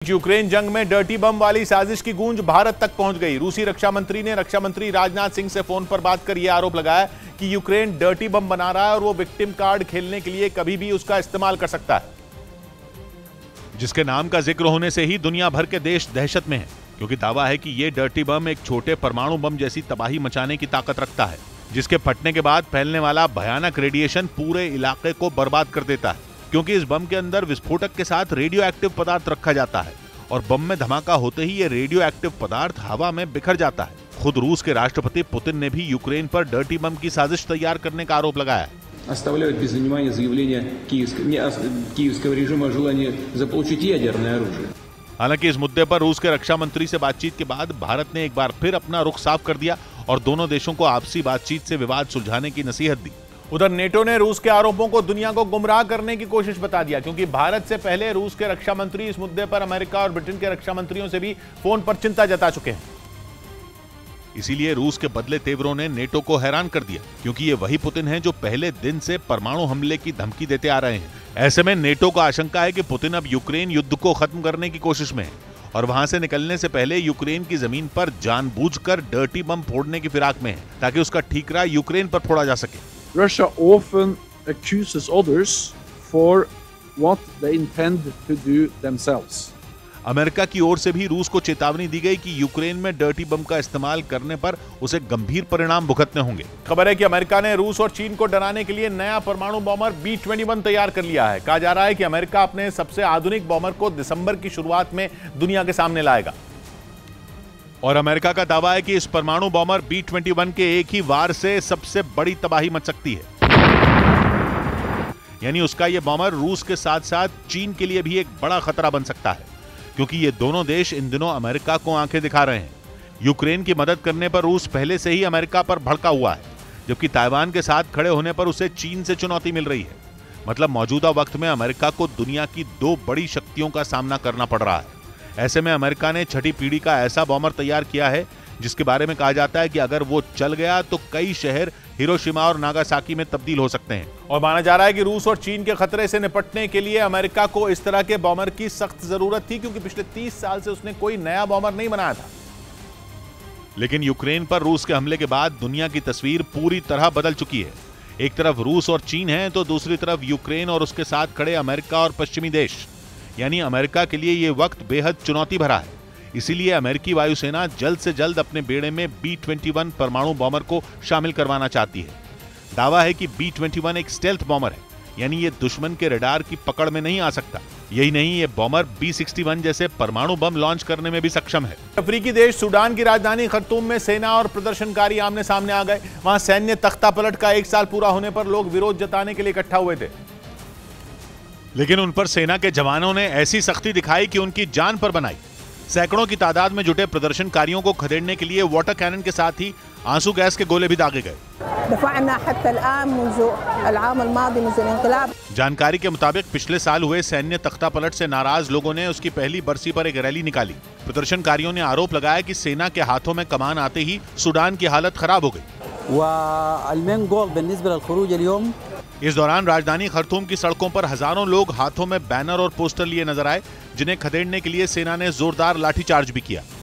Ukraine जंग में dirty बम वाली साजिश की गूंज भारत तक पहुंच गई। रूसी रक्षा मंत्री ने रक्षा मंत्री राजनाथ सिंह से फोन पर बात कर यह आरोप लगाया कि यूक्रेन डर्टी बम बना रहा है और वो विक्टिम कार्ड खेलने के लिए कभी भी उसका इस्तेमाल कर सकता है, जिसके नाम का जिक्र होने से ही दुनिया भर के देश दहशत में हैं, क्योंकि दावा है कि यह डर्टी बम एक छोटे परमाणु बम जैसी तबाही मचाने की ताकत रखता है, जिसके फटने के बाद फैलने वाला भयानक रेडिएशन पूरे इलाके को बर्बाद कर देता है, क्योंकि इस बम के अंदर विस्फोटक के साथ रेडियो एक्टिव पदार्थ रखा जाता है और बम में धमाका होते ही ये रेडियो एक्टिव पदार्थ हवा में बिखर जाता है। खुद रूस के राष्ट्रपति पुतिन ने भी यूक्रेन पर डर्टी बम की साजिश तैयार करने का आरोप लगाया है। Оставляют без внимания заявление киевского режима о желании заполучить ядерное оружие। हालांकि इस मुद्दे पर रूस के रक्षा मंत्री से बातचीत के बाद भारत ने एक बार फिर अपना रुख साफ कर दिया और दोनों देशों को आपसी बातचीत से विवाद सुलझाने की नसीहत दी। उधर नेटो ने रूस के आरोपों को दुनिया को गुमराह करने की कोशिश बता दिया, क्योंकि भारत से पहले रूस के रक्षा मंत्री इस मुद्दे पर अमेरिका और ब्रिटेन के रक्षा मंत्रियों से भी फोन पर चिंता जता चुके हैं। इसीलिए रूस के बदले तेवरों ने नेटो को हैरान कर दिया, क्योंकि ये वही पुतिन हैं जो पहले दिन से परमाणु हमले की धमकी देते आ रहे हैं। ऐसे में नेटो को आशंका है कि पुतिन अब यूक्रेन युद्ध को खत्म करने की कोशिश में है और वहां से निकलने से पहले यूक्रेन की जमीन पर जानबूझकर डर्टी बम फोड़ने की फिराक में है, ताकि उसका ठीकरा यूक्रेन पर फोड़ा जा सके। Russia often accuses others for what they intend to do themselves. America की ओर से भी रूस को चेतावनी दी गई कि यूक्रेन में डर्टी बम का इस्तेमाल करने पर उसे गंभीर परिणाम भुगतने होंगे। खबर है कि अमेरिका ने रूस और चीन को डराने के लिए नया परमाणु बॉमर B-21 तैयार कर लिया है। कहा जा रहा है कि अमेरिका अपने सबसे आधुनिक बॉमर को दिसंबर की शुरुआत में दुनिया के सामने लाएगा और अमेरिका का दावा है कि इस परमाणु बॉमर B-21 के एक ही वार से सबसे बड़ी तबाही मच सकती है। यानी उसका यह बॉमर रूस के साथ साथ चीन के लिए भी एक बड़ा खतरा बन सकता है, क्योंकि ये दोनों देश इन दिनों अमेरिका को आंखें दिखा रहे हैं। यूक्रेन की मदद करने पर रूस पहले से ही अमेरिका पर भड़का हुआ है, जबकि ताइवान के साथ खड़े होने पर उसे चीन से चुनौती मिल रही है। मतलब मौजूदा वक्त में अमेरिका को दुनिया की दो बड़ी शक्तियों का सामना करना पड़ रहा है। ऐसे में अमेरिका ने छठी पीढ़ी का ऐसा बॉमर तैयार किया है जिसके बारे में कहा जाता है कि अगर वो चल गया तो कई शहर हिरोशिमा और नागासाकी में तब्दील हो सकते हैं। और माना जा रहा है कि रूस और चीन के खतरे से निपटने के लिए अमेरिका को इस तरह के बॉमर की सख्त जरूरत थी, क्योंकि पिछले 30 साल से उसने कोई नया बॉमर नहीं बनाया था। लेकिन यूक्रेन पर रूस के हमले के बाद दुनिया की तस्वीर पूरी तरह बदल चुकी है। एक तरफ रूस और चीन है तो दूसरी तरफ यूक्रेन और उसके साथ खड़े अमेरिका और पश्चिमी देश। यानी अमेरिका के लिए यह वक्त बेहद चुनौती भरा है। इसीलिए अमेरिकी वायुसेना जल्द से जल्द अपने बेड़े में B-21 परमाणु बॉमर को शामिल करवाना चाहती है। दावा है कि B-21 एक स्टेल्थ बॉमर है, यानी ये दुश्मन के रडार की पकड़ में नहीं आ सकता। यही नहीं, ये बॉमर B-61 जैसे परमाणु बम लॉन्च करने में भी सक्षम है। अफ्रीकी देश सूडान की राजधानी खर्तूम में सेना और प्रदर्शनकारी आमने सामने आ गए। वहां सैन्य तख्तापलट का 1 साल पूरा होने पर लोग विरोध जताने के लिए इकट्ठा हुए थे, लेकिन उन पर सेना के जवानों ने ऐसी सख्ती दिखाई कि उनकी जान पर बनाई। सैकड़ों की तादाद में जुटे प्रदर्शनकारियों को खदेड़ने के लिए वाटर कैनन के साथ ही आंसू गैस के गोले भी दागे गए। जानकारी के मुताबिक पिछले साल हुए सैन्य तख्तापलट से नाराज लोगों ने उसकी पहली बरसी पर एक रैली निकाली। प्रदर्शनकारियों ने आरोप लगाया कि सेना के हाथों में कमान आते ही सूडान की हालत खराब हो गई। इस दौरान राजधानी खर्तूम की सड़कों पर हजारों लोग हाथों में बैनर और पोस्टर लिए नजर आए, जिन्हें खदेड़ने के लिए सेना ने जोरदार लाठीचार्ज भी किया।